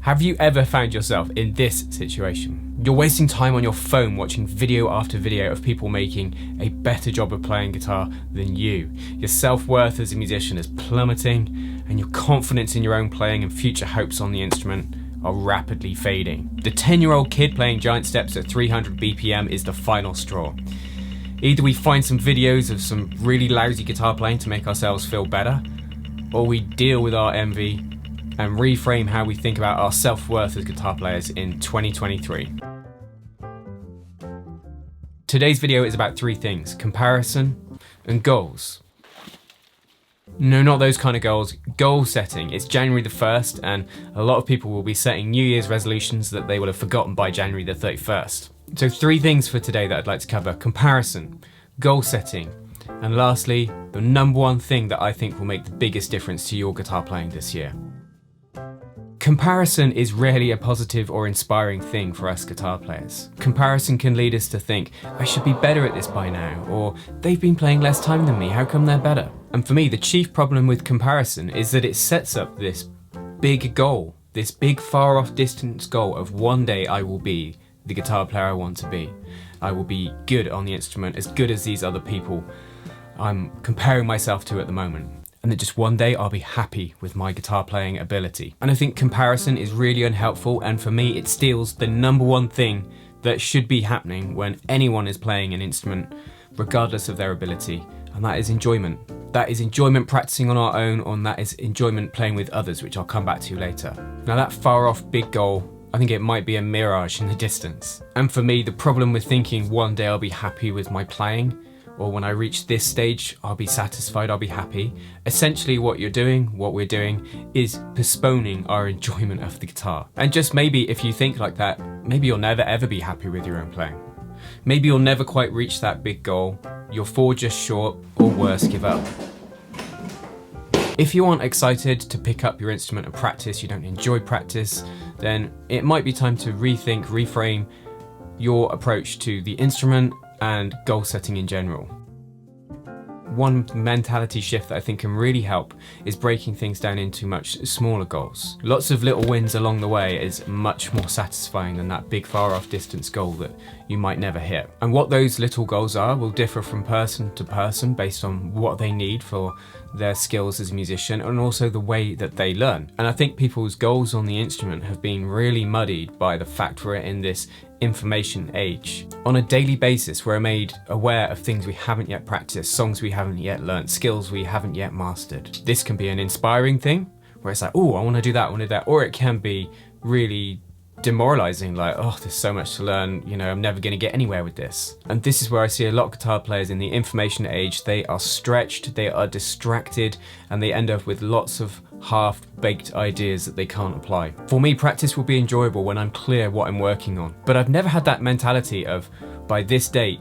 Have you ever found yourself in this situation? You're wasting time on your phone watching video after video of people making a better job of playing guitar than you. Your self-worth as a musician is plummeting, and your confidence in your own playing and future hopes on the instrument are rapidly fading. The 10-year-old kid playing giant steps at 300 BPM is the final straw. Either we find some videos of some really lousy guitar playing to make ourselves feel better, or we deal with our envy and reframe how we think about our self-worth as guitar players in 2023. Today's video is about three things: comparison and goals. No, not those kind of goals. Goal setting. It's January the 1st, and a lot of people will be setting New Year's resolutions that they will have forgotten by January the 31st. So three things for today that I'd like to cover: comparison, goal setting, and lastly, the number one thing that I think will make the biggest difference to your guitar playing this year. Comparison is rarely a positive or inspiring thing for us guitar players. Comparison can lead us to think, I should be better at this by now, or they've been playing less time than me, how come they're better? And for me, the chief problem with comparison is that it sets up this big goal, this big far off distance goal of one day I will be the guitar player I want to be. I will be good on the instrument, as good as these other people I'm comparing myself to at the moment. And that just one day I'll be happy with my guitar playing ability. And I think comparison is really unhelpful, and for me it steals the number one thing that should be happening when anyone is playing an instrument, regardless of their ability, and that is enjoyment. That is enjoyment practicing on our own, and that is enjoyment playing with others, which I'll come back to later. Now that far off big goal, I think it might be a mirage in the distance. And for me, the problem with thinking one day I'll be happy with my playing, or when I reach this stage, I'll be satisfied, I'll be happy. Essentially what we're doing is postponing our enjoyment of the guitar. And just maybe if you think like that, maybe you'll never ever be happy with your own playing. Maybe you'll never quite reach that big goal, you'll fall just short, or worse, give up. If you aren't excited to pick up your instrument and practice, you don't enjoy practice, then it might be time to rethink, reframe your approach to the instrument and goal setting in general. One mentality shift that I think can really help is breaking things down into much smaller goals. Lots of little wins along the way is much more satisfying than that big far off distance goal that you might never hit. And what those little goals are will differ from person to person based on what they need for their skills as a musician, and also the way that they learn. And I think people's goals on the instrument have been really muddied by the fact we're in this information age. On a daily basis, we're made aware of things we haven't yet practiced, songs we haven't yet learnt, skills we haven't yet mastered. This can be an inspiring thing, where it's like, oh, I want to do that, I want to do that, or it can be really demoralizing, like, oh, there's so much to learn, you know, I'm never going to get anywhere with this. And this is where I see a lot of guitar players in the information age. They are stretched, they are distracted, and they end up with lots of half-baked ideas that they can't apply. For me, practice will be enjoyable when I'm clear what I'm working on, but I've never had that mentality of, by this date,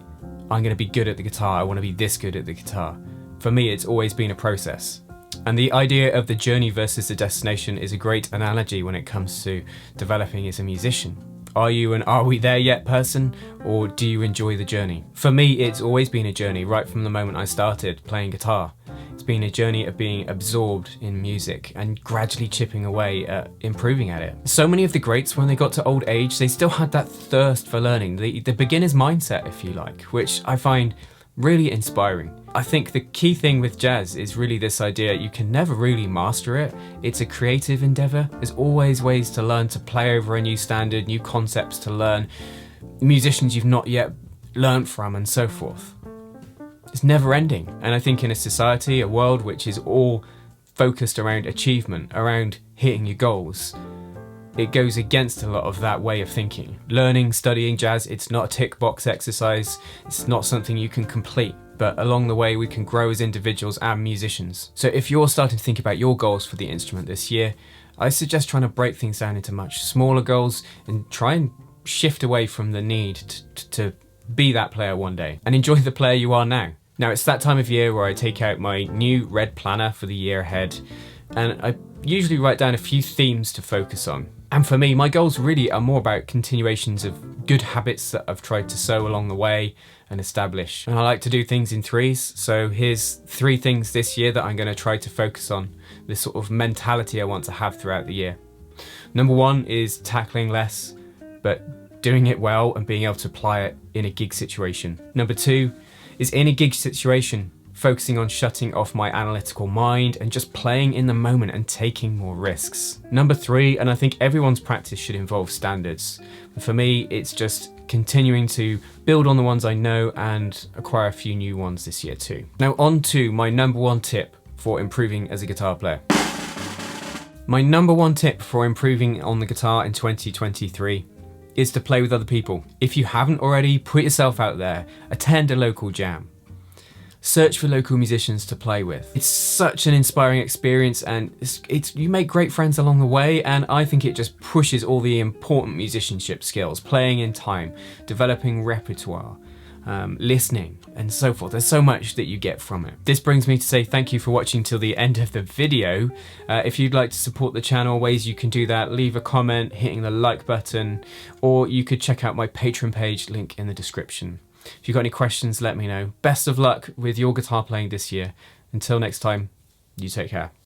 I'm going to be good at the guitar, I want to be this good at the guitar. For me, it's always been a process. And the idea of the journey versus the destination is a great analogy when it comes to developing as a musician. Are you an are we there yet person, or do you enjoy the journey? For me, it's always been a journey right from the moment I started playing guitar. It's been a journey of being absorbed in music and gradually chipping away at improving at it. So many of the greats, when they got to old age, they still had that thirst for learning, the beginner's mindset, if you like, which I find really inspiring. I think the key thing with jazz is really this idea you can never really master it. It's a creative endeavor. There's always ways to learn to play over a new standard, new concepts to learn, musicians you've not yet learned from, and so forth. It's never ending. And I think in a society, a world which is all focused around achievement, around hitting your goals, it goes against a lot of that way of thinking. Learning, studying jazz, it's not a tick box exercise. It's not something you can complete, but along the way we can grow as individuals and musicians. So if you're starting to think about your goals for the instrument this year, I suggest trying to break things down into much smaller goals and try and shift away from the need to be that player one day and enjoy the player you are now. Now it's that time of year where I take out my new red planner for the year ahead, and I usually write down a few themes to focus on. And for me, my goals really are more about continuations of good habits that I've tried to sow along the way and establish. And I like to do things in threes, so here's 3 things this year that I'm going to try to focus on, this sort of mentality I want to have throughout the year. Number one is tackling less, but doing it well and being able to apply it in a gig situation. Number two is in a gig situation, focusing on shutting off my analytical mind and just playing in the moment and taking more risks. Number three, and I think everyone's practice should involve standards. For me, it's just continuing to build on the ones I know and acquire a few new ones this year too. Now on to my number one tip for improving as a guitar player. My number one tip for improving on the guitar in 2023 is to play with other people. If you haven't already, put yourself out there, attend a local jam. Search for local musicians to play with. It's such an inspiring experience, and you make great friends along the way, and I think it just pushes all the important musicianship skills, playing in time, developing repertoire, listening, and so forth. There's so much that you get from it. This brings me to say thank you for watching till the end of the video. If you'd like to support the channel, ways you can do that, leave a comment, hitting the like button, or you could check out my Patreon page, link in the description. If you've got any questions, let me know. Best of luck with your guitar playing this year. Until next time, you take care.